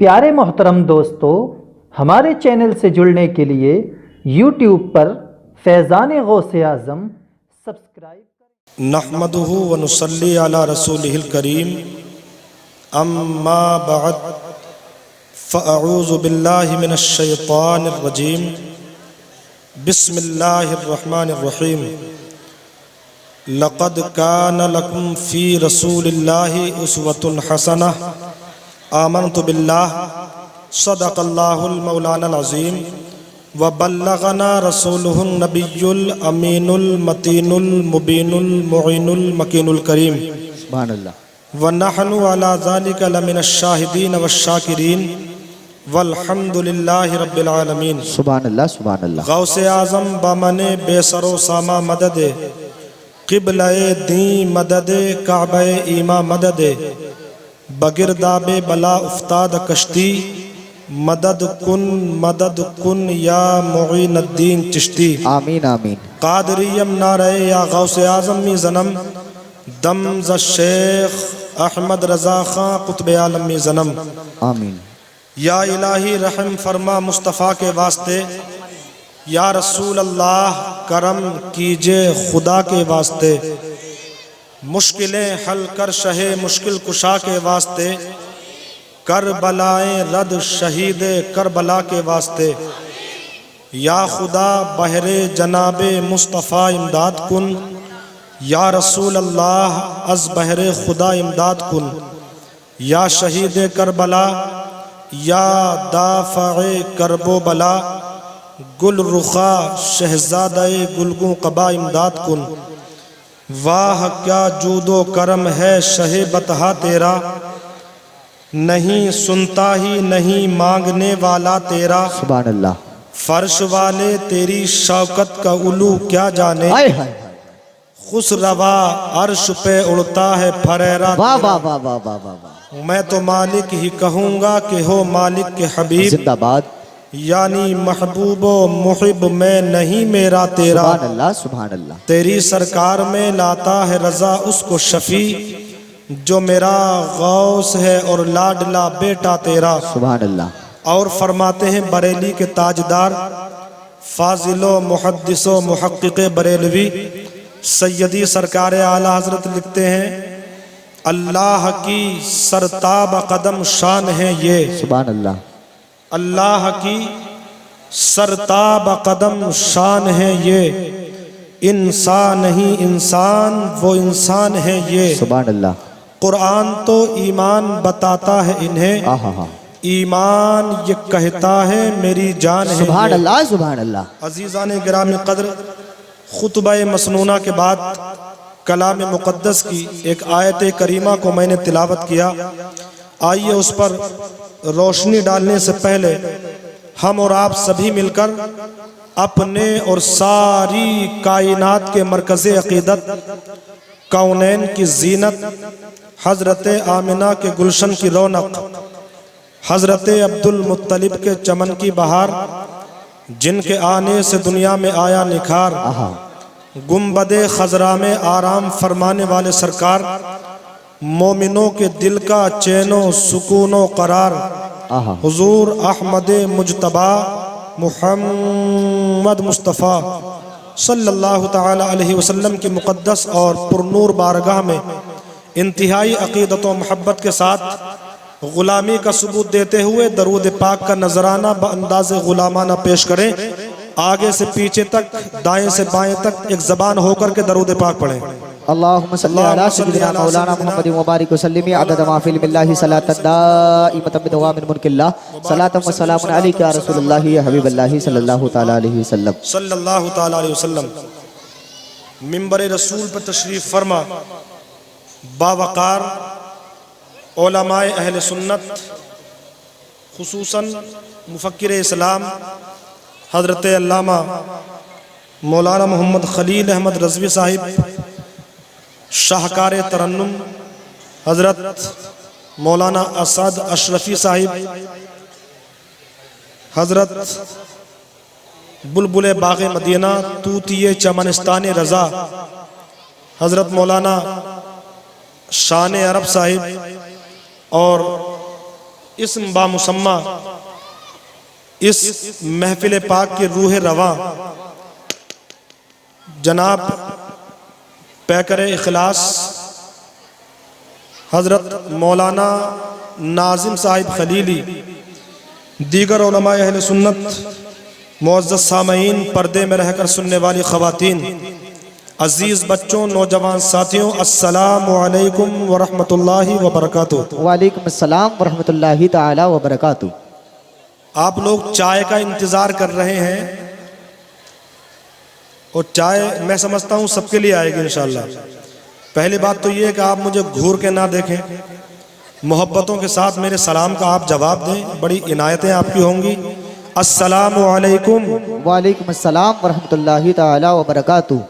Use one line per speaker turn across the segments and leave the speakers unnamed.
प्यारे मोहतरम दोस्तों, हमारे चैनल से जुड़ने के लिए यूट्यूब पर फैज़ान गौसे आज़म सब्सक्राइब करें।
नहमदुहु व नुसल्ली अला रसूलिहिल करीम, अम्मा बअद, फ़अऊज़ु बिल्लाहि मिनश शैतानिर रजीम, बिस्मिल्लाहिर रहमानिर रहीम। लक़द कान लकुम फ़ी रसूलिल्लाहि उस्वतुन हसनह, आमनतु बिल्लाह, सदक़ल्लाहुल मौलानाल अज़ीम, व बल्लगना रसूलुहुन नबियुल अमीनुल मतीनुल मुबीनुल मुईनुल मकीनुल करीम।
सुभान अल्लाह।
व नहनु अला ज़ालिका लमिनश शाहिदीन वश्शाकिरीन, वल्हम्दुलिल्लाहि रब्बिल आलमीन।
सुभान अल्लाह, सुभान अल्लाह।
गौसे आज़म बमने बेसरो सामा मददे, क़िबले दी मददे, काबे ईमा मददे, बगिरदाबे बला उफ्ताद कश्ती, मदद कुन या मुईनुद्दीन चिश्ती।
आमीन आमीन।
कादरियम नारे या गौसे आज़म मी जन्म, दम ज़ शेख अहमद रज़ा खां कुतुब आलम मी जन्म।
आमीन।
या इलाही रहम फरमा मुस्तफ़ा के वास्ते, या रसूल अल्लाह करम कीजिए खुदा के वास्ते। मुश्किलें हल कर शहे मुश्किल कुशा के वास्ते, करबलाएं रद शहीद करबला के वास्ते। या खुदा बहरे जनाबे मुस्तफ़ा इमदाद कुन, या रसूल अल्लाह अज़ बहरे खुदा इमदाद कुन। या शहीद करबला, या दाफ़े करबो बला, गुल रुखा शहज़ादे गुलगू कबा इमदाद कुन। वाह क्या जूदो करम है शहे बतहा तेरा, नहीं सुनता ही नहीं मांगने वाला तेरा।
सुभान अल्लाह।
फर्श वाले तेरी शौकत का उलू क्या जाने,
हाय हाय।
खुश रवा अर्श पे उड़ता है फरेरा।
वाह वाह वाह वाह वाह वाह वाह।
मैं तो मालिक ही कहूँगा कि हो मालिक के हबीब,
जिंदाबाद।
यानी महबूबो मुहिब मैं नहीं मेरा तेरा।
सुभान अल्लाह, सुभान अल्लाह।
तेरी सरकार में लाता है रजा उसको शफी, जो मेरा गौस है और लाडला बेटा तेरा।
सुभान अल्लाह।
और फरमाते हैं बरेली के ताजदार, फाजिलो मुहद्दिसो मुहक्किक़े बरेलवी सैयदी सरकार आला हजरत लिखते हैं, अल्लाह की सरताब कदम शान है ये।
सुभान अल्लाह।
अल्लाह की सरताब कदम शान है ये, इंसान नहीं इंसान वो इंसान है ये।
सुभान अल्लाह।
कुरान तो ईमान बताता है इन्हें,
आहा।
ईमान ये कहता है मेरी जान है।
सुभान अल्लाह, सुभान अल्लाह।
अजीज़ान गिरामी कद्र, खुतबा मसनूना के बाद कलाम मुक़द्दस की एक आयत करीमा को मैंने तिलावत किया। आइए उस पर रोशनी डालने से पहले हम और आप सभी मिलकर अपने और सारी कायनात के मरकज़े अक़ीदत, कौनैन की जीनत, हज़रत आमिना के गुलशन की रौनक, हज़रत अब्दुल मुत्तलिब के चमन की बहार, जिनके आने से दुनिया में आया निखार, गुंबदे खजरा में आराम फरमाने वाले सरकार, मोमिनों के दिल का चैनो सुकूनो करार, हुजूर अहमद मुजतबा मुहम्मद मुस्तफ़ा सल्लल्लाहु ताला अलैहि वसल्लम की मुक़द्दस और पुरनूर बारगाह में इंतहाई अक़ीदत व मोहब्बत के साथ ग़ुलामी का सबूत देते हुए दरूद पाक का नजराना बअंदाज़े ग़ुलामाना पेश करें। आगे से पीछे तक, दाएं से बाएं तक एक ज़बान होकर के दरूद पाक पढ़ें।
अल्लाहुम्मा सल्ली अला सय्यिदिना मौलाना मुहम्मद व बारिक वसल्लिम अदद मा फ़ी बिल्लाहि सलातन दाइमतन बिदवामिन मुल्किल्लाह, सलातन व सलामुन अलैका या रसूलल्लाह या हबीबल्लाह सल्लल्लाहु ताला अलैहि वसल्लम।
सल्लल्लाहु ताला अलैहि वसल्लम मिंबर रसूल पर तशरीफ़ फरमा, बावकार उलमाए अहले सुन्नत, खुसूसन मुफक्किर इस्लाम हज़रत अल्लामा मौलाना मोहम्मद खलील अहमद रज़वी साहिब, शाहकार तरन्नुम हज़रत मौलाना असद अशरफी साहिब, हज़रत बुलबुल बाग़ मदीना तूतिए चमनिस्तान रज़ा, हज़रत मौलाना शान अरब साहिब और इस्म बामुसम्मा इस महफिल पाक की रूह रवा जनाब पैकर इखलास हज़रत मौलाना नाजिम साहिब खलीली, दीगर उलमा अहले सुन्नत, मुअज़्ज़ज़ सामईन, पर्दे में रहकर सुनने वाली ख़वातीन, अजीज़ बच्चों, नौजवान साथियों, अस्सलामु अलैकुम व रहमतुल्लाहि व बरकातुहू।
वालेकुम अस्सलाम व रहमतुल्लाहि ताला व बरकातुहू।
आप लोग चाय का इंतज़ार कर रहे हैं और चाय मैं समझता हूँ सबके लिए आएगी इंशाअल्लाह। पहली बात तो ये है कि आप मुझे घूर के ना देखें, मोहब्बतों के साथ मेरे सलाम का आप जवाब दें, बड़ी इनायतें आपकी होंगी। अस्सलामु अलैकुम।
वालेकुम अस्सलाम व रहमतुल्लाहि ताला व बरकातुहू।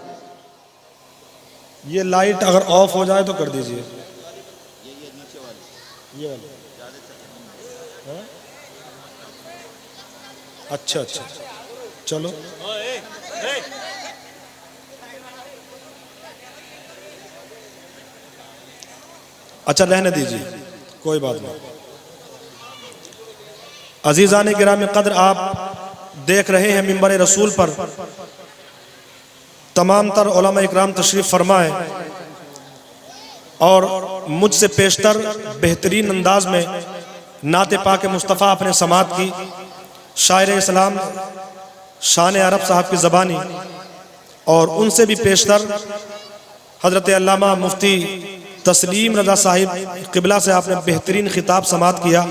ये लाइट अगर ऑफ हो जाए तो कर दीजिए। ये वाली हाँ? अच्छा अच्छा, चलो अच्छा रहने दीजिए, कोई बात नहीं। अजीज़ान गिराम कद्र, आप देख रहे हैं मिंबर रसूल पर तमाम तर उलमा इकराम तशरीफ़ फरमाए और मुझसे पेशतर बेहतरीन अंदाज में नाते पाक मुस्तफ़ा अपने समात की शायर इस्लाम शान अरब साहब की ज़बानी, और उनसे भी पेशतर हज़रत अल्लामा मुफ्ती तस्लीम रज़ा साहिब क़िबला से आपने बेहतरीन खिताब समात किया।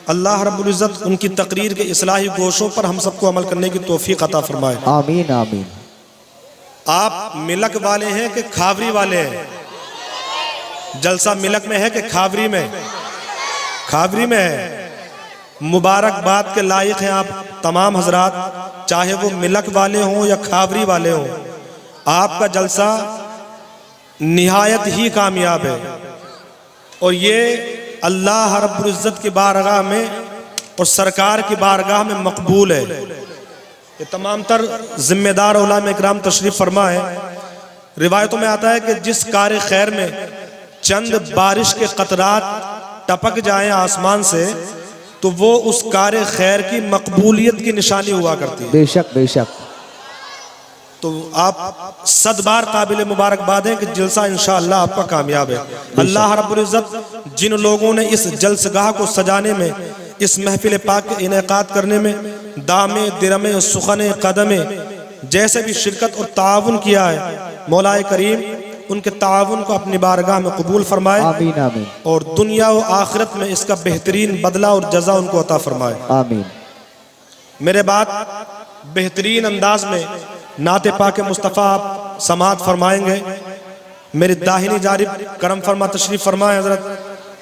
अल्लाह रब्बुल इज़्ज़त उनकी तकरीर के इस्लाही गोशों पर हम सबको अमल करने की तौफीक अता फरमाए।
आमीन आमीन।
आप मिलक वाले हैं कि खावरी वाले हैं? जलसा मिलक में है कि खावरी में? खावरी में है। मुबारकबाद के लायक हैं आप तमाम हजरात, चाहे वो मिलक वाले हों या खावरी वाले हों। आपका जलसा निहायत ही कामयाब है और ये अल्लाह रब्बुल इज़्ज़त की बारगाह में और सरकार की बारगाह में मकबूल है। ये तमाम तर जिम्मेदार उलमा इकराम तशरीफ़ फरमा है। रिवायतों में आता है कि जिस कार खैर में चंद बारिश के कतरात टपक जाएं आसमान से, तो वो उस कार खैर की मकबूलियत की निशानी हुआ करती है।
बेशक बेशक।
तो आप 100 बार काबिल मुबारकबाद हैं कि जलसा इंशाअल्लाह आपका कामयाब है। अल्लाह रब्बुल इज़्ज़त जिन लोगों ने इस जलसगाह को सजाने में, इस महफिल पाक के इनेकाद करने में दामे दिरमे सुखने कदमे जैसे भी शिरकत और ताउन किया है, मौलाए करीम उनके ताउन को अपनी बारगाह में कबूल फरमाए।
आमीन आमीन।
और दुनिया व आखिरत में इसका बेहतरीन बदला और जज़ा उनको अता फरमाए।
आमीन।
मेरे बात बेहतरीन अंदाज में नाते पाक मुस्तफ़ा आप समात फरमाएंगे। मेरी दाहिनी जानिब करम फरमा तशरीफ़ फरमाए हज़रत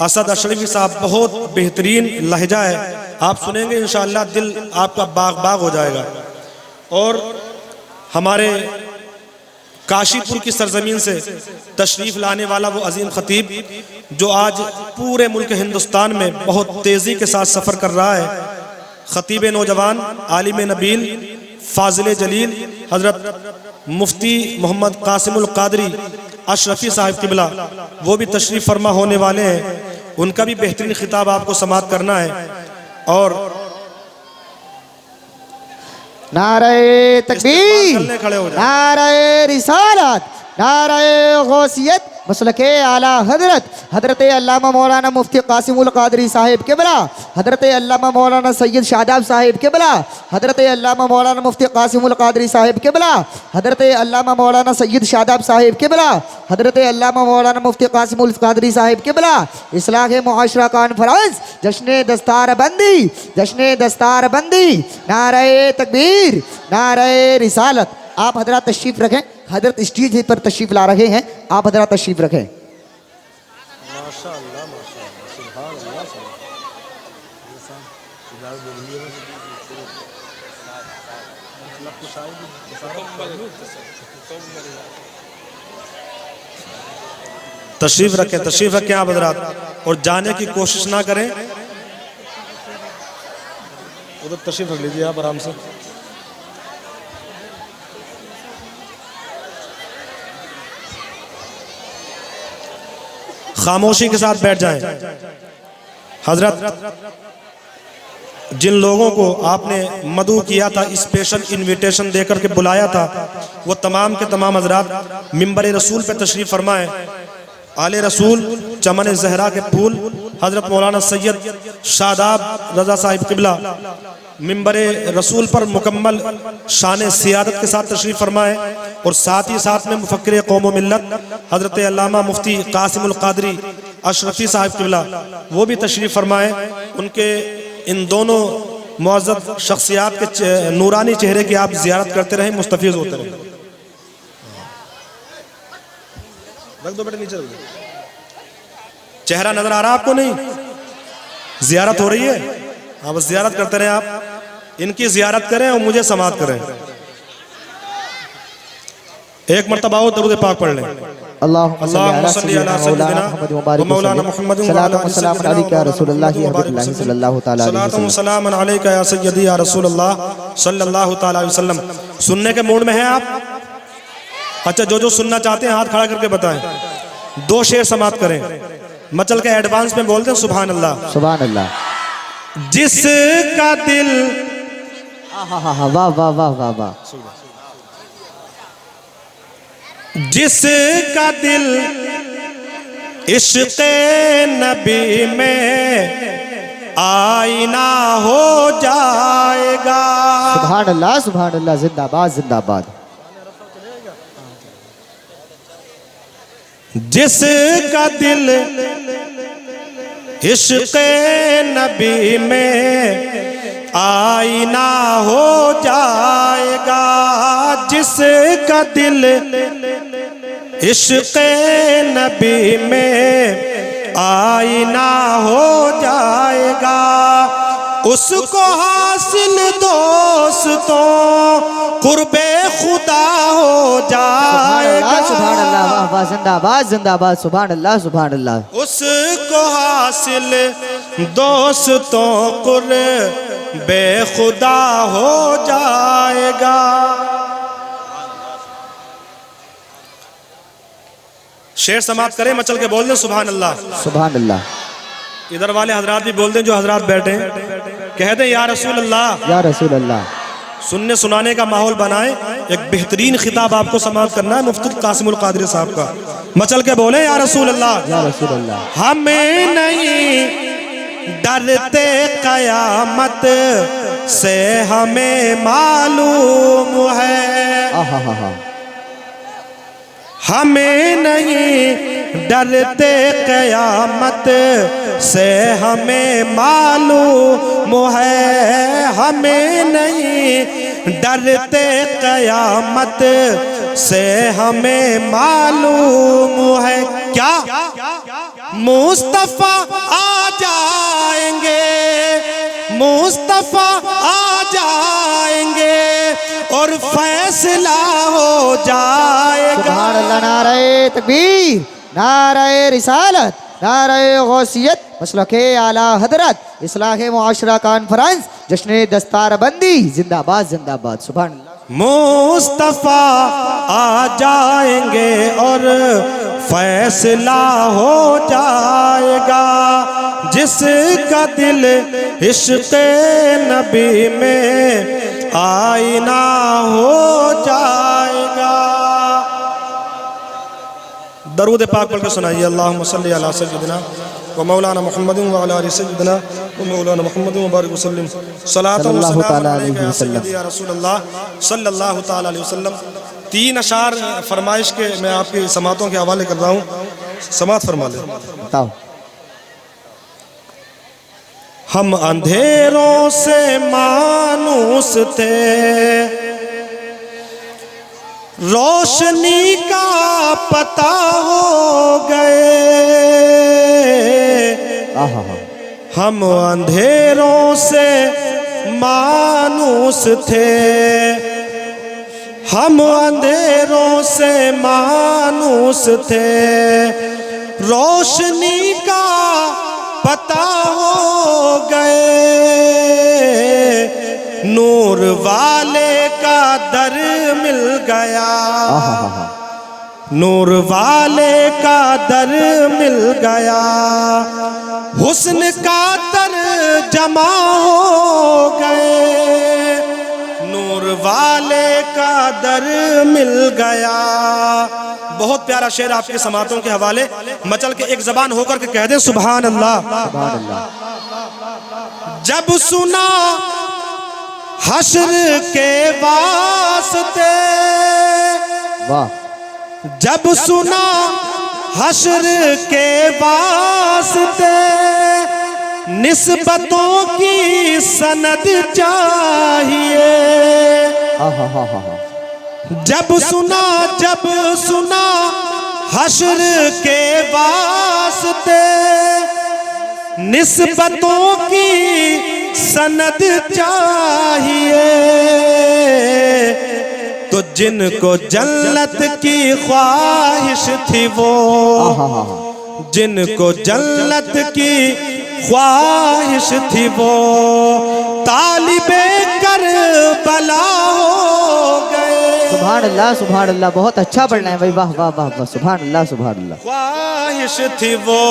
असद अशरफी साहब, बहुत बेहतरीन लहजा है, आप सुनेंगे इंशाअल्लाह दिल आपका बाग बाग हो जाएगा। और हमारे काशीपुर की सरजमीन से तशरीफ़ लाने वाला वो अजीम खतीब जो आज पूरे मुल्क हिंदुस्तान में बहुत तेज़ी के साथ सफ़र कर रहा है, खतीब नौजवान, आलिम नबील, फाजिल जलील हज़रत मुफ्ती मोहम्मद कासिमुल कादरी अशरफी साहिब क़िबला, वो भी तशरीफ़ फरमा होने वाले हैं। उनका भी बेहतरीन खिताब आपको समात करना है। और
नारे तकबीर,
खड़े हो जाए।
नारे रिसालत, नारे गौसियत, मसलके आला हजरत हजरत अल्लामा मौलाना मुफ्ती कासिमुल कादरी साहिब क़िबला, हजरत अल्लामा मौलाना सैयद शादाब साहिब क़िबला, हजरत अल्लामा मौलाना मुफ्ती कासिमुल कादरी साहिब क़िबला, हजरत अल्लामा मौलाना सैयद शादाब साहिब क़िबला, हजरत अल्लामा मौलाना मुफ्ती कासिमुल कादरी साहिब क़िबला, इस्लाह मुआशरा कॉन्फ्रेंस, जश्न दस्तार बंदी, जश्न दस्तार बंदी, नारे तकबीर, नारे रिसालत। आप हजरत तशरीफ रखें, हजरत स्टेज पर तशरीफ ला रहे हैं, आप हजरत तशरीफ रखें।
माशाअल्लाह माशाअल्लाह, सुभान अल्लाह। तशरीफ रखें, तशरीफ रखें आप हजरात, और जाने की कोशिश ना करें। उधर तशरीफ रख लीजिए आप आराम से। खामोशी के साथ बैठ जाएं। हजरत जिन लोगों को आपने मदऊ किया था, स्पेशल इनविटेशन देकर के बुलाया था, वो तमाम के तमाम हजरात मिंबर रसूल पे तशरीफ़ फरमाएं। आले रसूल, चमन जहरा के फूल, हजरत मौलाना सैयद शादाब रजा साहिब किबला मिंबर रसूल पर मुकम्मल शान सियादत के साथ तशरीफ़ फरमाएं। और साथ ही साथ में मुफक्किर कौम व मिल्लत हजरत अल्लामा मुफ्ती कासिमुल कादरी अशरफी साहिब किबला वो भी तशरीफ़ फरमाएं। उनके इन दोनों मुअज़्ज़ज़ शख्सियात के नूरानी चेहरे की आप ज़ियारत करते रहें, मुस्तफ़ीज़ होते रहें। रख दो बेटे नीचे रख दो। चेहरा नजर आ रहा आपको? नहीं, ज़ियारत हो रही है। हाँ, बस ज़ियारत करते रहें। आप इनकी ज़ियारत करें और मुझे समात करें। एक मरतबा और दरूद पाक पढ़ लें।
अल्लाहुम्मा सल्ली अला सय्यिदिना व मौलाना मुहम्मद व अला सल्लल्लाहु अलैहि या रसूलुल्लाह सल्लल्लाहु तआला अलैहि वसल्लम।
सलाम अलैका या सय्यदी या रसूलल्लाह सल्लल्लाहु तआला अलैहि वसल्लम। सुनने के मूड में हैं आप? अच्छा, जो जो सुनना चाहते हैं हाथ खड़ा करके बताएं। 2 शेर समाप्त करें। मचल के एडवांस में बोलते हैं सुभान अल्लाह।
सुभान अल्लाह।
जिसका दिल,
वाह वाह वाह वाह वाह।
जिसका दिल इश्क़ नबी में आईना हो जाएगा।
सुभान अल्लाह, सुभान अल्लाह। जिंदाबाद जिंदाबाद।
जिसका दिल इश्क़ नबी में आईना हो जाएगा। जिसका दिल इश्क़ नबी में आईना हो जाएगा। उसको हासिल दोस्तों कुर्बे खुदा हो जाएगा।
सुभान अल्लाह, वाह वाह। जिंदाबाद जिंदाबाद। सुभान अल्लाह, सुभान अल्लाह।
उसको हासिल दोस्तों कुर्बे खुदा हो जाएगा। शेर समाप्त करें, मचल के बोल दें सुभान अल्लाह।
सुभान अल्लाह।
इधर वाले हजरात भी बोल दें, जो हजरात बैठे कह दें या रसूल अल्लाह।
या रसूल अल्लाह।
सुनने सुनाने का माहौल बनाए। एक बेहतरीन खिताब आपको समाप्त करना है मुफ्ती कासिमुल कादरी साहब का। मचल के बोले या रसूल अल्लाह।
या रसूल अल्लाह।
हमें नहीं डरते कयामत से, हमें मालूम है। हमें नहीं डरते कयामत से, हमें मालूम है। हमें नहीं डरते कयामत से, हमें मालूम है। क्या मुस्तफा आ जाएंगे, मुस्तफा आ जाएंगे और फैसला हो जाएगा।
सुभान अल्लाह। नारे तकबीर, नारे रिसालत, नारे गौसियत, मसलके आला हजरत, इस्लाह मुआशरा कॉन्फ्रेंस, जश्न दस्तारबंदी। जिंदाबाद जिंदाबाद। सुभान अल्लाह।
मुस्तफा आ जाएंगे और फैसला हो जाएगा। जिसका दिल इश्क़ नबी में आईना हो जाएगा। दरूद पाक पढ़ के सुनाइए। अल्लाहुम्मा सल्ली अला सय्यिदिना व मौलाना मुहम्मदिन व अला आलि सय्यिदिना व मौलाना मुहम्मदिन व बारिक वसल्लम। सल्लल्लाहु अलैहि वसल्लम या रसूल अल्लाह सल्लल्लाहु तआला अलैहि वसल्लम। 3 अशार फरमाइश के मैं आपकी समातों के हवाले कर रहा हूँ, समात फरमा ले।
बताओ।
हम अंधेरों से मानूस थे, रोशनी का पता हो गए। हम अंधेरों से मानूस थे, हम अंधेरों से मानूस थे, रोशनी का पता हो गए। नूर वाले का दर मिल गया, नूर वाले का दर मिल गया, हुस्न का दर जमा हो गए, नूर वाले का दर मिल गया। बहुत प्यारा शेर आपके समातों के हवाले, मचल के एक जबान होकर के कह दे सुभान अल्लाह।
सुभान अल्लाह।
जब सुना हश्र के वास्ते,
वाह।
जब सुना हश्र के वास्ते, निस्बतों की सनद चाहिए। जब सुना हश्र के वास्ते, निस्बतों की सनद चाहिए। तो जिनको जन्नत की ख्वाहिश थी वो, जिनको जन्नत की ख्वाहिश थी वो, तालिबे करबला हो गए।
सुभान अल्लाह, सुभान अल्लाह। बहुत अच्छा पढ़ना है भाई, वाह वाह वाह वाह, सुभान अल्लाह, सुभान अल्लाह।
ख्वाहिश थी वो,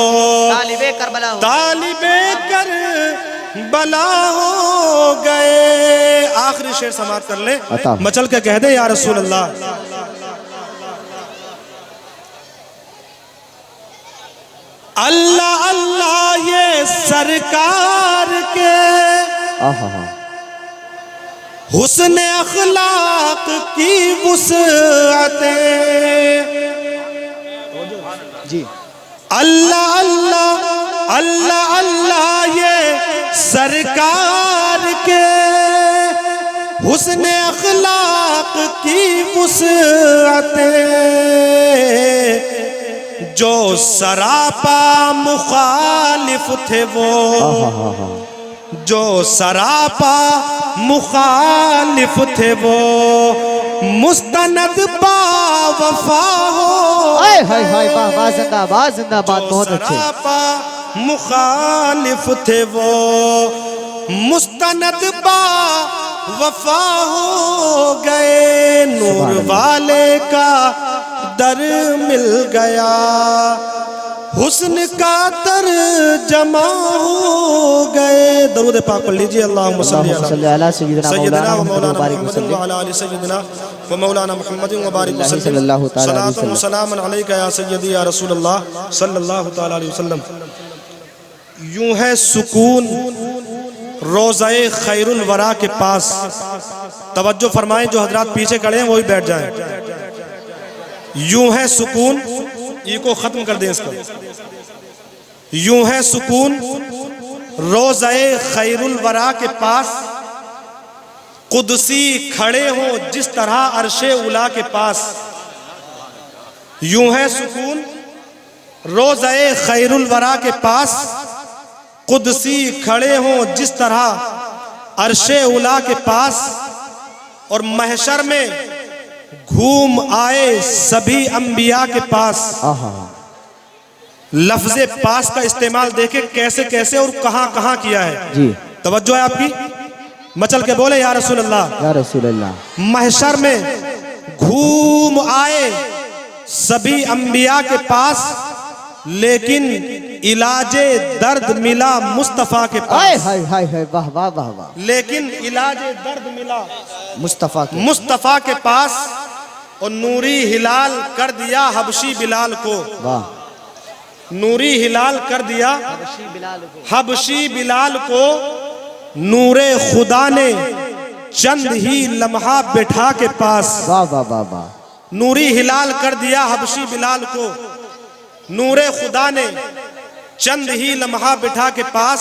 तालिबे करबला हो,
तालिबे करबला हो गए। आखिरी शेर समाप्त कर ले, मचल के कह दे या रसूल अल्लाह। अल्लाह अल्लाह ये सरकार के हुस्न अखलाक की वुसअते,
जी।
अल्लाह अल्लाह अल्लाह अल्लाह ये सरकार के हुस्न अखलाक की वुसअते, जो सरापा मुखालिफ थे वो, जो सरापा मुखालिफ थे वो, मुस्तनद बावफा हो।
हाय हाय हाय, वाह वाह, जिंदाबाद जिंदाबाद, बहुत अच्छे।
सरापा मुखालिफ थे वो, मुस्तनद बावफा हो गए। नूर वाले का दर मिल गया, हुस्न का दर जमा हो गए। दरूद पाक पढ़ लीजिए। अल्लाहुम्मा सल्ली अला सय्यिदना व मौलाना मुहम्मद व अला आलि सय्यिदना व मौलाना मुहम्मद व बारिक वसल्लम। सलातु व सलाम अलैका या सय्यदी या रसूल अल्लाह सल्लल्लाहु तआला अलैहि वसल्लम। यूं है सुकून रोज़ाए खैरुल वरा के पास। तवज्जो फरमाएं, जो हजरात पीछे खड़े हैं वो ही बैठ जाएं। यूं है सुकून, ये को खत्म कर दें इसको। यूं है सुकून रोज़ाए खैरुल वरा के पास, कुदसी खड़े हो जिस तरह अर्शे उला के पास। यूं है सुकून रोज़ाए खैरुल वरा के पास, कुदसी खड़े हो जिस तरह अर्शे उला के पास। और महशर में घूम आए सभी अंबिया के पास। लफ्ज़े पास का इस्तेमाल देखे कैसे कैसे और कहां कहां किया है जी। तवज्जो है आपकी, मचल के बोले या रसूल अल्लाह, या रसूल अल्लाह। महशर में घूम आए सभी अंबिया के पास, लेकिन इलाजे दर्द मिला मुस्तफा के पास। हाय हाय हाय, वाह वाह वाह वाह। लेकिन इलाजे दर्द मिला मुस्तफा के पास, और नूरी हिलाल कर दिया हबशी बिलाल को। वाह। नूरी हिलाल कर दिया हबशी बिलाल को, नूरे खुदा ने चंद ही लम्हा बैठा के पास। वाह वाह वाह वाह। नूरी हिलाल कर दिया हबशी बिलाल को, नूरे खुदा ने चंद ही लम्हा बैठा के पास।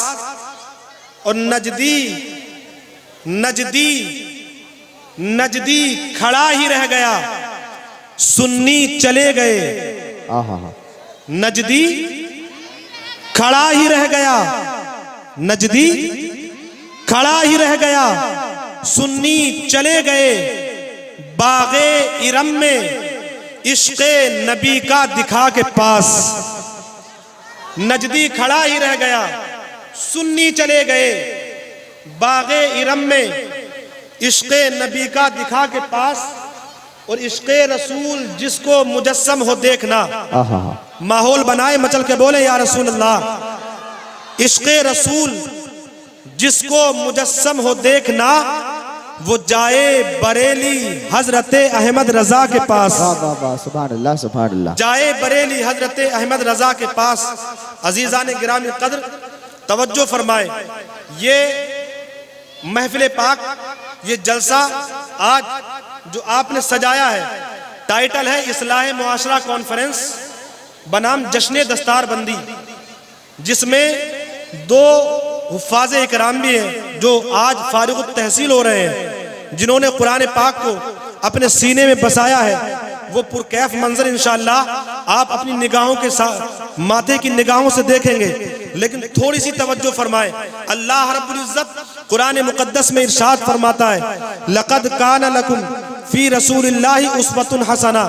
और नजदी नजदी नजदी खड़ा ही रह गया, सुन्नी चले गए। नजदी खड़ा ही रह गया, नजदी खड़ा ही रह गया, सुन्नी चले गए। बागे इरम में इश्क़े नबी का दिखा के पास। नजदी खड़ा ही रह गया, सुन्नी चले गए। बागे इरम में इश्क़े नबी का दिखा के पास, और इश्क़े रसूल जिसको मुजस्सम हो देखना,
आहा
माहौल बनाए मचल के बोले या रसूल अल्लाह। इश्क़े रसूल जिसको मुजस्सम हो देखना, वो जाए बरेली हजरत अहमद रजा के पास।
वाह वाह वाह, सुभान अल्लाह सुभान अल्लाह।
जाए बरेली हजरत अहमद रजा के पास। अजीजान गिरामी कद्र तवज्जो फरमाए, ये महफिल पाक, ये जलसा आज जो आपने सजाया है, टाइटल है इस्लाह मुआशरा कॉन्फ्रेंस बनाम जश्न दस्तार बंदी, जिसमें दो हुफ़ाज़ इकराम भी हैं जो आज फारिग तहसील हो रहे हैं, जिन्होंने कुरान पाक को अपने सीने में बसाया है। वो पुरकैफ मंजर इंशाअल्लाह आप अपनी निगाहों के साथ, माथे की निगाहों से देखेंगे। लेकिन थोड़ी सी तवज्जो फरमाएं, अल्लाह रब्बुल इज्जत कुरान मुक़द्दस में इरशाद फरमाता है, लक़द कान लकुम फी रसूलिल्लाहि उस्वतुन हसना।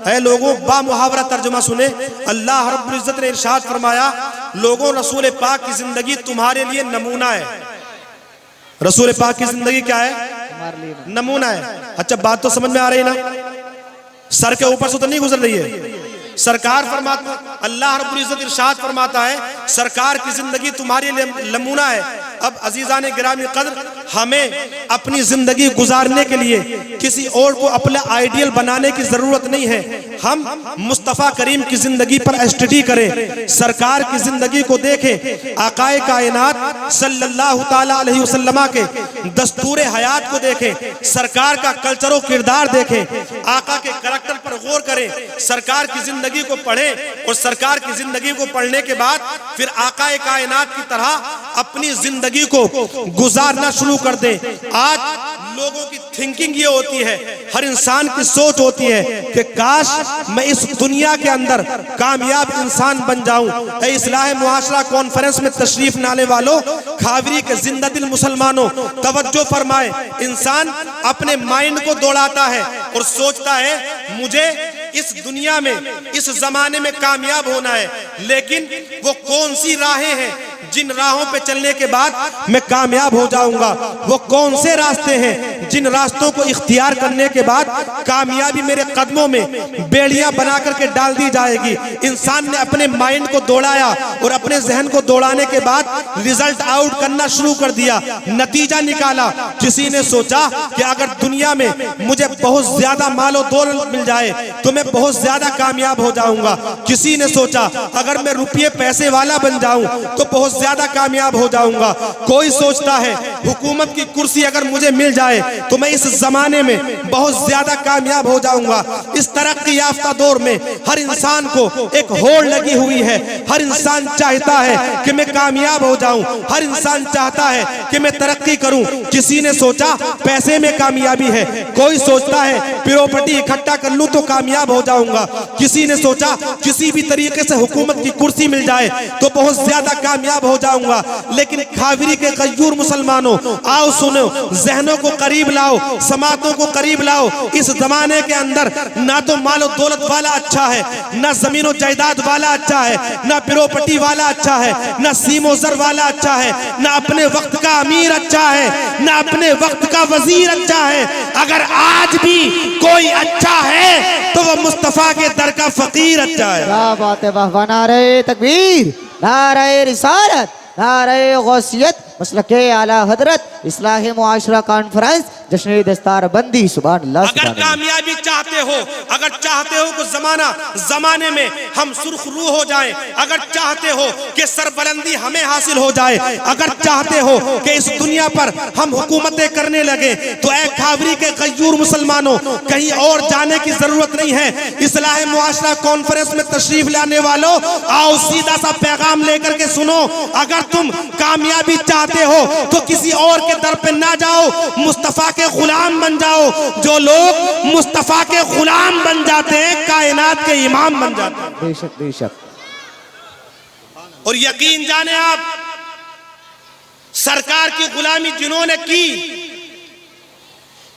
है लोगों, बामुहावरा तर्जुमा सुने। अल्लाह रब्बुल इज्जत ने इरशाद फरमाया, लोगों रसूल पाक की जिंदगी तुम्हारे लिए नमूना है। रसूल पाक की जिंदगी क्या है? नमूना है। अच्छा, बात तो समझ में आ रही ना? सर के ऊपर से तो नहीं गुजर रही है। सरकार फरमाता, अल्लाह रब्बुल इज्जत इरशाद फरमाता है, सरकार की जिंदगी तुम्हारे लिए नमूना है। अब अजीजान गिरामी कद्र, हमें अपनी जिंदगी गुजारने के लिए किसी और को अपना आइडियल बनाने की जरूरत नहीं है। हम मुस्तफ़ा करीम की जिंदगी पर स्टडी करें, सरकार की जिंदगी को देखें, आकाए कायनात सल्लल्लाहु ताला अलैहि वसल्लम के दस्तूर हयात को देखें, सरकार का कल्चर और किरदार देखें, आका के करैक्टर पर गौर करें, सरकार की जिंदगी को पढ़ें और सरकार की जिंदगी को पढ़ने के बाद फिर आकाए कायनात की तरह अपनी जिंदगी को गुजारना शुरू कर दें। आज लोगों की थिंकिंग ये होती है, हर इंसान की सोच होती है कि काश मैं इस दुनिया के अंदर कामयाब इंसान बन जाऊं। इस्लाह मुआशरा कॉन्फ्रेंस में तशरीफ लाने वालों, खावरी के जिंदा दिल मुसलमानों, तवज्जो फरमाए। इंसान अपने माइंड को दौड़ाता है और सोचता है मुझे इस दुनिया में, इस जमाने में कामयाब होना है, लेकिन वो कौन सी राहें हैं जिन राहों पे चलने के बाद मैं कामयाब हो जाऊंगा? वो कौन से रास्ते हैं जिन रास्तों को इख्तियार करने के बाद कामयाबी मेरे कदमों में बेड़ियां बना करके डाल दी जाएगी? इंसान ने अपने माइंड को दौड़ाया और अपने जहन को दौड़ाने के बाद रिजल्ट आउट करना शुरू कर दिया, नतीजा निकाला। किसी ने सोचा कि अगर दुनिया में मुझे बहुत ज्यादा मालो दौलत मिल जाए तो मैं बहुत ज्यादा कामयाब हो जाऊंगा। किसी ने सोचा अगर मैं रुपये पैसे वाला बन जाऊं तो बहुत ज्यादा कामयाब हो जाऊंगा। कोई सोचता है हुकूमत की कुर्सी अगर मुझे मिल जाए तो मैं इस जमाने में बहुत ज्यादा कामयाब हो जाऊंगा। इस तरक्की याफ्ता दौर में हर इंसान को एक होड़ लगी हुई है। हर इंसान चाहता है कि मैं कामयाब हो जाऊं, हर इंसान चाहता है कि मैं तरक्की करूं। किसी ने सोचा पैसे में कामयाबी है, कोई सोचता है प्रॉपर्टी इकट्ठा कर लूं तो कामयाब हो जाऊंगा। किसी ने सोचा किसी भी तरीके से हुकूमत की कुर्सी मिल जाए तो बहुत ज्यादा कामयाब हो जाऊंगा। लेकिन खावरी के गयूर मुसलमानों, आओ सुनो, जहनों को करीब लाओ, समातों को करीब लाओ। इस जमाने के अंदर ना तो मालो दौलत वाला अच्छा है, ना जमीनो जायदाद वाला अच्छा है, ना प्रॉपर्टी वाला अच्छा है, ना सीमो जर वाला अच्छा है, ना अपने वक्त का अमीर अच्छा है, ना अपने वक्त का वजीर अच्छा है। अगर आज भी कोई अच्छा है तो वह मुस्तफा के दर का फकीर अच्छा है।
क्या बात है, वाह वाह। नारे तकबीर, नारे रिसालत, नारे गौसियत, मसलके आला हजरत, इस्लाह मुआशरा कॉन्फ्रेंस, जश्न दस्तार बंदी। सुभान अल्लाह।
अगर कामयाबी चाहते हो, अगर चाहते हो कि जमाने में हम सुर्खरू हो जाएं, अगर चाहते हो कि सरबलंदी हमें हासिल हो जाए, अगर चाहते हो कि इस दुनिया पर हम हुकूमतें करने लगे, तो ऐ खावरी के गयूर मुसलमानों, कहीं और जाने की जरूरत नहीं है। इस्लाह मुआशरा कॉन्फ्रेंस में तशरीफ लाने वालों, आओ सीधा सा पैगाम लेकर के सुनो। अगर तुम कामयाबी चाहते हो तो किसी और के दर पे ना जाओ, मुस्तफा के गुलाम बन जाओ। जो लोग मुस्तफा के गुलाम बन जाते हैं, कायनात के इमाम बन जाते हैं।
बेशक बेशक।
और यकीन जाने आप, सरकार की गुलामी जिन्होंने की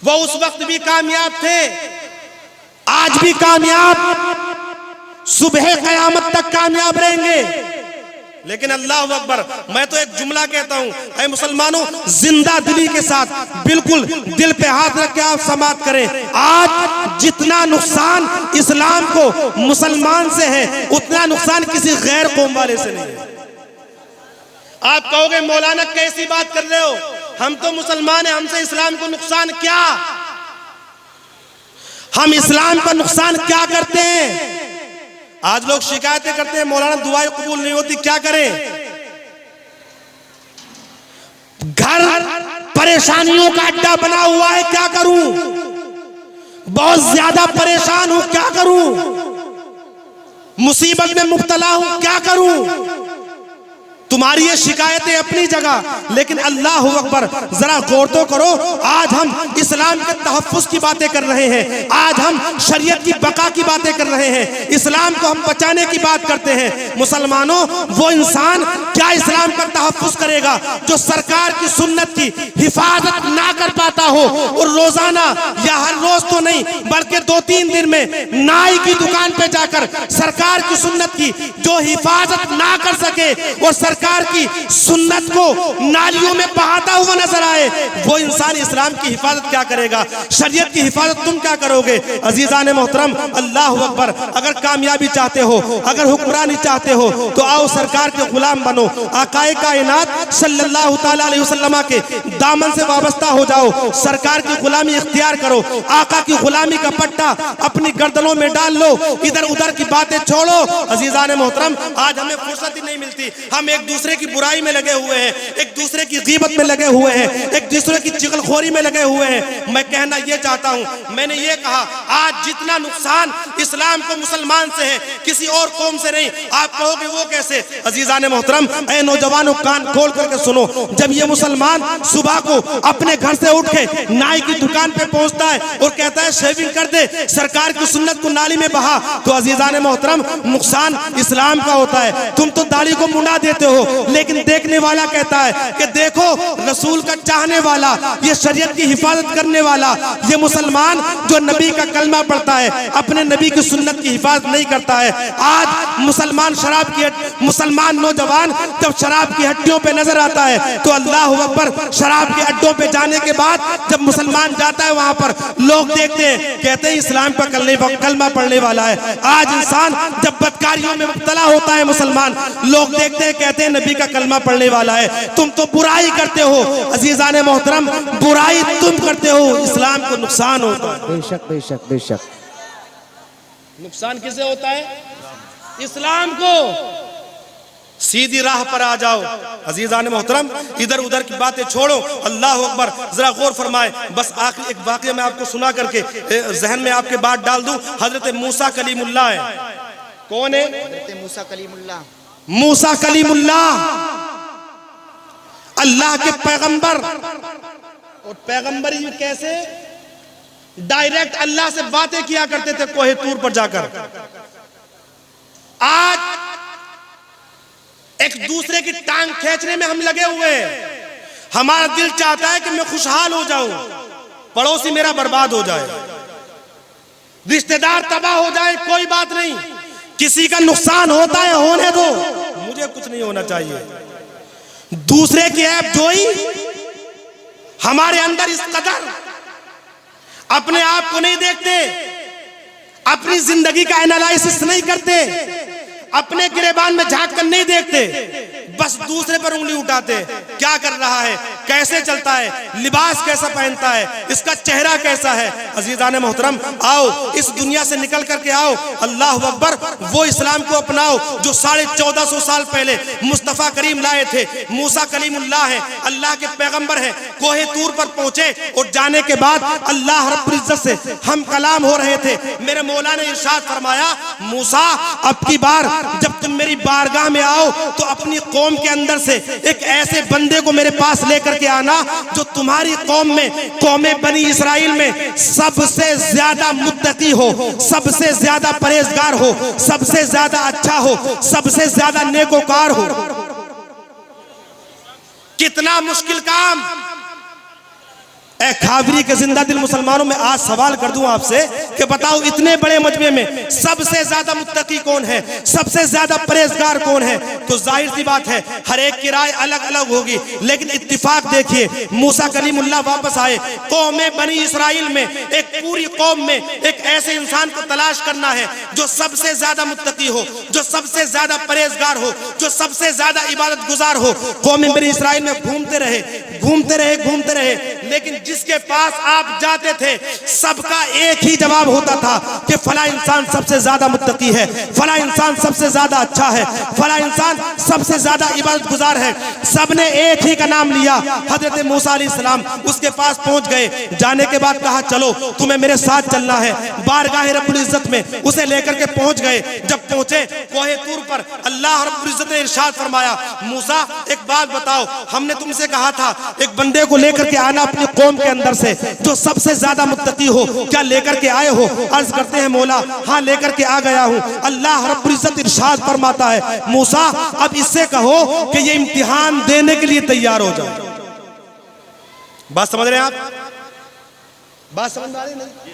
वो उस वक्त भी कामयाब थे, आज भी कामयाब, सुबह कयामत तक कामयाब रहेंगे। लेकिन अल्लाह अकबर, मैं तो एक जुमला कहता हूं, ऐ मुसलमानों, जिंदा दिली के साथ बिल्कुल दिल पे हाथ रख के आप समाप्त करें। आज जितना नुकसान इस्लाम को मुसलमान से है, उतना नुकसान किसी गैर कौम वाले से नहीं है। आप कहोगे मौलाना कैसी बात कर रहे हो, हम तो मुसलमान हैं, हमसे इस्लाम को नुकसान क्या? हम इस्लाम का नुकसान क्या करते हैं? आज लोग शिकायतें करते हैं मौलाना दुआएं कबूल नहीं होती, क्या करें? घर परेशानियों का अड्डा बना हुआ है, क्या करूं? बहुत ज्यादा परेशान हूं, क्या करूं? मुसीबत में मुब्तला हूं, क्या करूं? तुम्हारी ये शिकायतें अपनी जगह, लेकिन अल्लाह अकबर, जरा गौर तो करो। आज हम इस्लाम के तहफ्फुज़ की बातें कर रहे हैं, आज हम शरीयत की बका की बातें कर रहे हैं, इस्लाम को हम बचाने की बात करते हैं। मुसलमानों, वो इंसान क्या इस्लाम का तहफ्फुज़ करेगा जो सरकार की सुन्नत की हिफाजत ना कर पाता हो, और रोजाना या हर रोज तो नहीं बल्कि 2-3 दिन में नाई की दुकान पे जाकर सरकार की सुन्नत की जो हिफाजत ना कर सके और सरकार की सुन्नत को नालियों में बहाता हुआ नजर आए, वो इंसान इस्लाम की हिफाजत क्या करेगा? शरीयत की हिफाजत तुम क्या करोगे? अजीजान मोहतरम, अल्लाह अकबर, अगर कामयाबी चाहते हो, अगर हुक्मरानी चाहते हो, तो आओ सरकार के गुलाम बनो, आकाए कायनात सल्लल्लाहु ताला अलैहि वसल्लम के दामन से वाबस्ता हो जाओ, सरकार की गुलामी इख्तियार करो, आका की गुलामी का पट्टा अपनी गर्दनों में डाल लो, इधर उधर की बातें छोड़ो। अजीजान मोहतरम, आज हमें फुर्सत ही नहीं मिलती, हम एक दूसरे की बुराई में लगे हुए हैं, एक दूसरे की गीबत में लगे हुए हैं, एक दूसरे की चिगलखोरी में लगे हुए हैं। मैं कहना ये चाहता हूं, मैंने ये कहा, आज जितना नुकसान इस्लाम को मुसलमान से है, किसी और कौम से नहीं। आप कहोगे वो कैसे? अजीजान मोहतरम, ऐ नौजवानों, कान खोल करके सुनो। जब ये मुसलमान सुबह को अपने घर से उठ के नाई की दुकान पे पहुंचता है और कहता है शेविंग कर दे, सरकार की सुन्नत को नाली में बहा, तो अजीजान मोहतरम, नुकसान इस्लाम का होता है। तुम तो दाढ़ी को मुंडा देते हो, लेकिन देखने वाला कहता है कि देखो, रसूल का चाहने वाला, ये शरीयत की हिफाजत करने वाला, ये मुसलमान जो नबी का कलमा पढ़ता है, अपने नबी की सुन्नत की हिफाजत नहीं करता है। आज मुसलमान मुसलमान नौजवान जब शराब की हट्टियों पे नजर आता है, तो अल्लाह अकबर, शराब के अड्डों पे जाने के बाद जब मुसलमान जाता है, वहां पर लोग देखते हैं, कहते हैं इस्लाम का कलमा पढ़ने वाला है। आज इंसान जब बदकारियों में मुब्तला होता है मुसलमान, लोग देखते हैं, कहते हैं नबी का कलमा पढ़ने वाला है। तुम तो बुराई करते हो अजीजान मोहतरम, बुराई तुम करते हो, इस्लाम को नुकसान होता है।
बेशक बेशक बेशक।
नुकसान किसे होता है? इस्लाम को। सीधी राह पर आ जाओ अजीजान मोहतरम, इधर उधर की बातें छोड़ो। अल्लाह अकबर, जरा गौर फरमाए। बस आखिरी एक वाक़या मैं आपको सुना करके जहन में आपके बात डाल दूं। हजरत मूसा कलीमुल्लाह है। कौन है? हजरत मूसा कलीमुल्लाह। मूसा कलीमुल्लाह अल्लाह के पैगंबर, और पैगंबरी में कैसे डायरेक्ट अल्लाह से बातें किया करते थे कोहे तूर पर जाकर। आज एक दूसरे की टांग खींचने में हम लगे हुए हैं। हमारा दिल चाहता है कि मैं खुशहाल हो जाऊं, पड़ोसी मेरा बर्बाद हो जाए, रिश्तेदार तबाह हो जाए, कोई बात नहीं, किसी का नुकसान होता है होने दो, मुझे कुछ नहीं होना चाहिए। दूसरे की ऐब जोई हमारे अंदर इस कदर अपने आप को नहीं देखते, अपनी जिंदगी का एनालिसिस नहीं करते, अपने गिरेबान में झांक कर नहीं देखते, बस दूसरे पर उंगली उठाते। क्या कर रहा है, कैसे चलता है, लिबास कैसा पहनता है, इसका चेहरा कैसा है। अजीजान मोहतरम, आओ इस दुनिया से निकल करके आओ, अल्लाह अकबर, वो इस्लाम को अपनाओ जो 1450 साल पहले मुस्तफ़ा करीम लाए थे। मूसा कलीमुल्लाह है, अल्लाह के पैगंबर हैं। कोहे तूर पर पहुंचे और जाने के बाद अल्लाह रब्बुल इज्जत से हम कलाम हो रहे थे। मेरे मौला ने इरशाद फरमाया, मूसा, अब की बार जब तुम मेरी बारगाह में आओ तो अपनी कौम के अंदर से एक ऐसे बंदे को मेरे पास लेकर के आना जो तुम्हारी कौम में, कौमे बनी इसराइल में सबसे ज्यादा मुत्तकी हो, सबसे ज्यादा परहेजगार हो, सबसे ज्यादा अच्छा हो, सबसे ज्यादा नेकोकार हो। कितना मुश्किल काम, ए खाबरी के जिंदा दिल मुसलमानों में आज सवाल कर दूं आपसे कि बताओ इतने बड़े मजमे में सबसे ज्यादा मुत्तकी कौन है, सबसे ज्यादा परहेजगार कौन है? तो जाहिर सी बात है हर एक की राय अलग अलग होगी, लेकिन इत्तिफाक देखिए मूसा कलीमुल्लाह वापस आए। कौम बनी इसराइल में एक पूरी कौम में एक ऐसे इंसान को तलाश करना है जो सबसे ज्यादा मुत्तकी हो, जो सबसे ज्यादा परहेजगार हो, जो सबसे ज्यादा इबादत गुजार हो। कौम बनी इसराइल में घूमते रहे घूमते रहे घूमते रहे, लेकिन जिसके पास आप जाते थे सबका एक ही जवाब होता था कि फला इंसान सबसे ज्यादा मुत्तकी है, फला इंसान सबसे ज्यादा अच्छा है, फला इंसान सबसे ज्यादा इबादत गुजार है। सबने एक ही का नाम लिया, हजरत मूसा अलैहिस्सलाम उसके पास पहुंच गए। जाने के बाद कहा चलो तुम्हें मेरे साथ चलना है। बारगाह रब्बुल इज्जत में उसे लेकर के पहुंच गए। जब पहुंचे कोहे तूर पर अल्लाह रब्बुल इज्जत ने इरशाद फरमाया, मूसा एक बात बताओ, हमने तुमसे कहा था एक बंदे को लेकर के आना अपनी कौम के अंदर से जो सबसे ज्यादा मुत्तकी हो, क्या लेकर के आए हो? अर्ज करते हैं मौला हाँ लेकर के आ गया हूं। अल्लाह रब्बुल इज्जत इरशाद फरमाता है, मूसा अब इससे कहो कि ये इम्तिहान देने के लिए तैयार हो जाओ। बात समझ रहे हैं आप? बात समझ आ रही नहीं?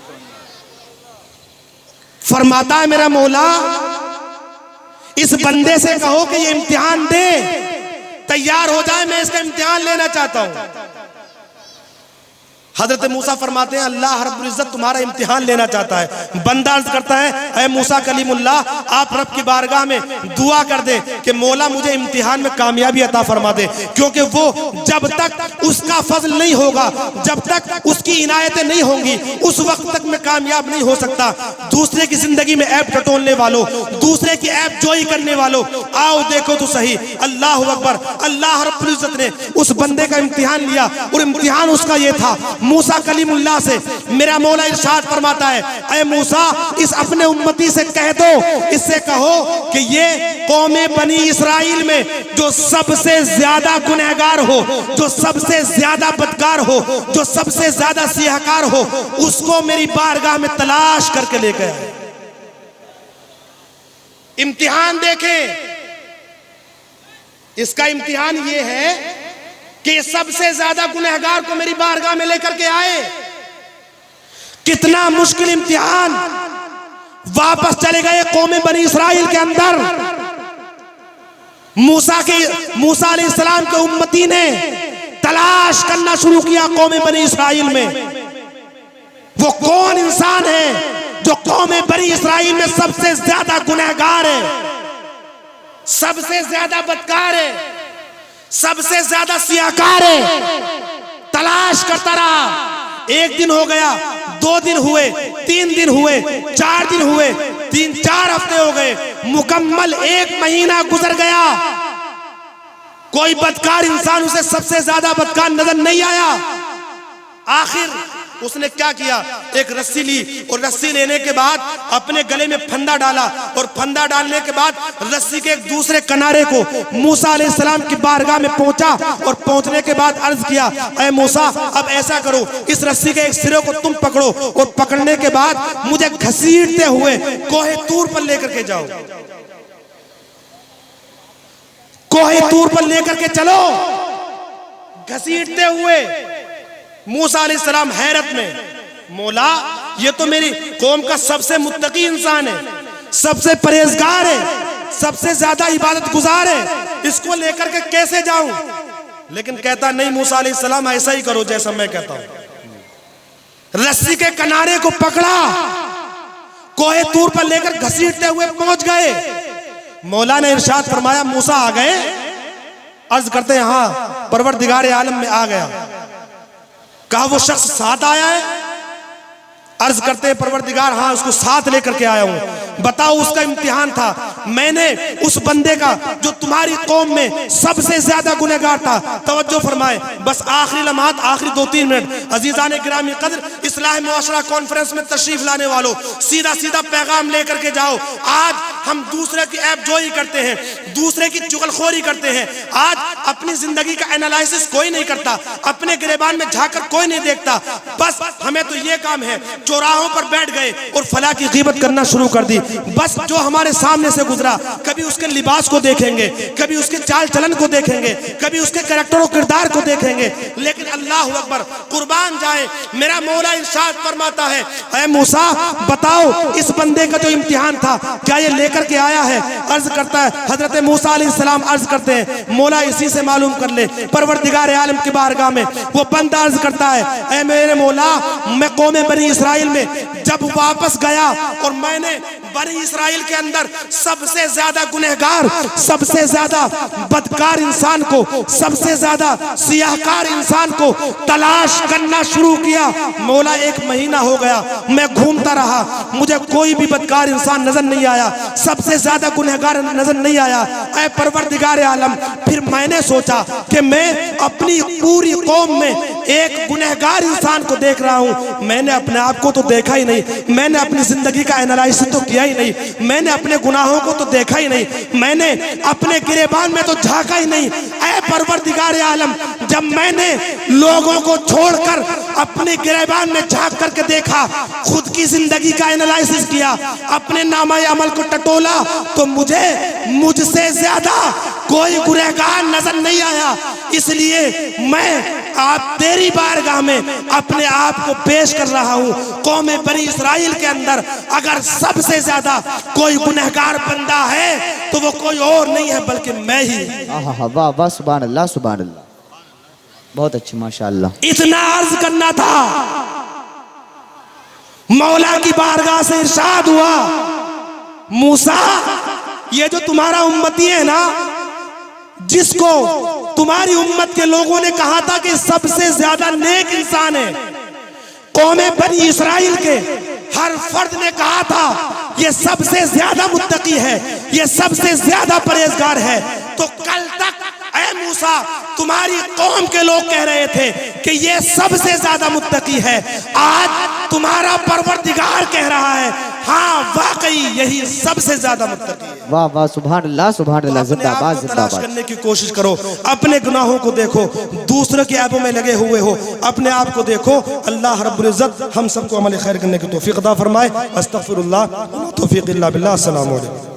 फरमाता है मेरा मौला इस बंदे से कहो कि ये इम्तिहान दे, तैयार हो जाए, मैं इसका इम्तिहान लेना चाहता हूं। हजरत मूसा फरमाते हैं अल्लाह रब्बुल इज्जत तुम्हारा इम्तिहान लेना चाहता है। बंदा अर्ज करता है ऐ मूसा कलीमुल्लाह आप रब की बारगाह में दुआ कर दे कि मौला मुझे इम्तिहान में कामयाबी अता फरमा दे, क्योंकि वो जब तक उसका फजल नहीं होगा, जब तक उसकी इनायतें नहीं होंगी, उस वक्त तक मैं कामयाब नहीं हो सकता। दूसरे की जिंदगी में ऐब टटोलने वालों, दूसरे की ऐब जोई करने वालों, आओ देखो तो सही। अल्लाह अकबर। अल्लाह रब्बुल इज्जत ने उस बंदे का इम्तिहान लिया और इम्तिहान उसका ये था मूसा कलीमुल्लाह से मेरा मौला इरशाद फरमाता है ऐ मूसा इस अपने उम्मती से कह दो, इससे कहो कि ये कौमे बनी इसराइल में जो सबसे ज्यादा गुनहगार हो, जो सबसे ज्यादा बदकार हो, जो सबसे ज्यादा सियाहकार हो, उसको मेरी बारगाह में तलाश करके लेकर आए। इम्तिहान देखें, इसका इम्तिहान ये है कि सबसे ज्यादा गुनहगार को मेरी बारगाह में लेकर के आए। कितना मुश्किल इम्तिहान। वापस चले गए कौम बनी इसराइल के अंदर। मूसा अलैहिस्सलाम के उम्मती ने तलाश करना शुरू किया कौम बनी इसराइल में। वो कौन इंसान है जो कौम बनी इसराइल में सबसे ज्यादा गुनहगार है, सबसे ज्यादा बदकार है, सबसे ज्यादा सियाकार है। तलाश करता रहा। एक दिन हो गया, 2 दिन हुए, 3 दिन हुए, 4 दिन हुए, 3-4 हफ्ते हो गए, मुकम्मल 1 महीना गुजर गया। कोई बदकार इंसान उसे सबसे ज्यादा बदकार नजर नहीं आया। आखिर उसने क्या किया, एक रस्सी ली और रस्सी लेने के बाद अपने गले में फंदा डाला और फंदा डालने के बाद रस्सी के एक दूसरे किनारे को मूसा अलैहिस्सलाम की बारगाह में पहुंचा और पहुंचने के बाद अर्ज किया ऐ मूसा अब ऐसा करो इस रस्सी के एक सिरे को तुम पकड़ो और पकड़ने के बाद मुझे घसीटते हुए कोहे तूर पर लेकर के जाओ, कोहे तूर पर लेकर के चलो। घसीटते हुए मूसा अलैहिस्सलाम हैरत में, मौला ये तो मेरी कौम का सबसे मुत्तकी इंसान है, सबसे परहेजगार है, सबसे ज्यादा इबादत गुजार है, इसको लेकर के कैसे जाऊं? लेकिन कहता नहीं मूसा अलैहिस्सलाम ऐसा ही करो जैसा मैं कहता हूं। रस्सी के किनारे को पकड़ा, कोहे तूर पर लेकर घसीटते हुए पहुंच गए। मौला ने इरशाद फरमाया मूसा आ गए? अर्ज करते हैं हाँ परवरदिगार आलम में आ गया। कहा वो शख्स साथ आया है? अर्ज करते हैं परवरदिगार हाँ उसको साथ लेकर के आया हूं। बताओ उसका इम्तिहान था, मैंने उस बंदे का जो तुम्हारी कौम में सबसे ज्यादा गुनहगार था। तवज्जो फरमाए, बस आखिरी लम्हात, आखिरी 2-3 मिनट अजीजान गिरामी कदर, इस इस्लाह मुआशरा कॉन्फ्रेंस में तशरीफ लाने वालों, सीधा सीधा पैगाम लेकर के जाओ। आज हम दूसरे की ऐब जोई करते हैं, दूसरे की चुगलखोरी करते हैं। आज अपनी जिंदगी का एनालिसिस कोई नहीं करता, अपने गिरेबान में झांककर कोई नहीं देखता। बस हमें तो ये काम है, चौराहों पर बैठ गए और फला की गीबत करना शुरू कर दी। बस जो हमारे सामने से गुजरा, कभी उसके लिबास को देखेंगे, कभी उसके चाल चलन को देखेंगे, कभी उसके कैरेक्टर और किरदार को देखेंगे। लेकिन अल्लाह अकबर, कुर्बान जाए, मेरा मौला इरशाद फरमाता है, ऐ मूसा बताओ इस बंदे का जो इम्तिहान था क्या ये लेकर के आया है? अर्ज करता है, हजरत मूसा अलैहिस्सलाम अर्ज करते हैं, मौला इसी से मालूम कर ले। परवरदिगार आलम की बारगाह में वो बंदा अर्ज करता है, ऐ मेरे मौला, मैं कौम बनी इसराइल में जब वापस गया और मैंने बनी इसराइल के अंदर सबसे ज्यादा गुनहगार, सबसे ज्यादा बदकार इंसान को, सबसे ज्यादा सियाहकार इंसान को तलाश करना शुरू किया। मौला 1 महीना हो गया, मैं घूमता रहा, मुझे कोई भी बदकार इंसान नजर नहीं आया, सबसे ज्यादा गुनहगार नजर नहीं आया। ऐ परवरदिगार आलम, फिर मैंने सोचा कि मैं अपनी पूरी कौम में एक गुनहगार इंसान को देख रहा हूं। मैंने अपने आप को तो देखा ही नहीं, मैंने अपनी जिंदगी का एनालिसिस तो किया ही नहीं, मैंने अपने गुनाहों को तो देखा ही नहीं, मैंने अपने गिरेबान में तो झांका ही नहीं। ऐ परवरदिगार आलम, जब मैंने लोगों को छोड़कर अपने गिरेबान में झांक करके देखा, खुद की जिंदगी का एनालिसिस किया, अपने नामा अमल को टटोला, तो मुझसे ज्यादा कोई गुनहगार नजर नहीं आया। इसलिए मैं आप तेरी बारगाह में अपने आप को पेश कर रहा हूं। कौम बनी इसराइल के अंदर अगर सबसे ज्यादा कोई गुनहगार बंदा है तो वो कोई और नहीं है बल्कि मैं ही।
वाह वाह, सुभान अल्लाह, सुभान अल्लाह, बहुत अच्छी, माशाअल्लाह।
इतना अर्ज करना था, मौला की बारगाह से इरशाद हुआ, मूसा ये जो तुम्हारा उम्मती है ना, जिसको तुम्हारी उम्मत के लोगों ने कहा था कि सबसे ज्यादा नेक इंसान है, कौम बनी इसराइल के हर फर्द ने कहा था ये सबसे ज्यादा मुत्तकी है, ये सबसे ज्यादा परहेजगार है। तो कल तक ऐ मूसा तुम्हारी कौम के लोग कह रहे थे कि ये सबसे ज्यादा मुत्तकी है, आज तुम्हारा परवरदिगार कह रहा है हाँ वाकई यही सबसे ज्यादा मुत्तकी है।
वाह वाह, सुभान अल्लाह, सुभान अल्लाह, जिंदाबाद
तलाश
जिंदाबाद।
करने की कोशिश करो, अपने गुनाहों को देखो, दूसरों के ऐबों में लगे हुए हो, अपने आप को देखो। अल्लाह रब्बुल इज्जत हम सबको अमल खैर करने की तौफीक अता फरमाए। अस्तगफिरुल्लाह व तौफीक इल्ला बिल्लाह। अस्सलामु अलैकुम।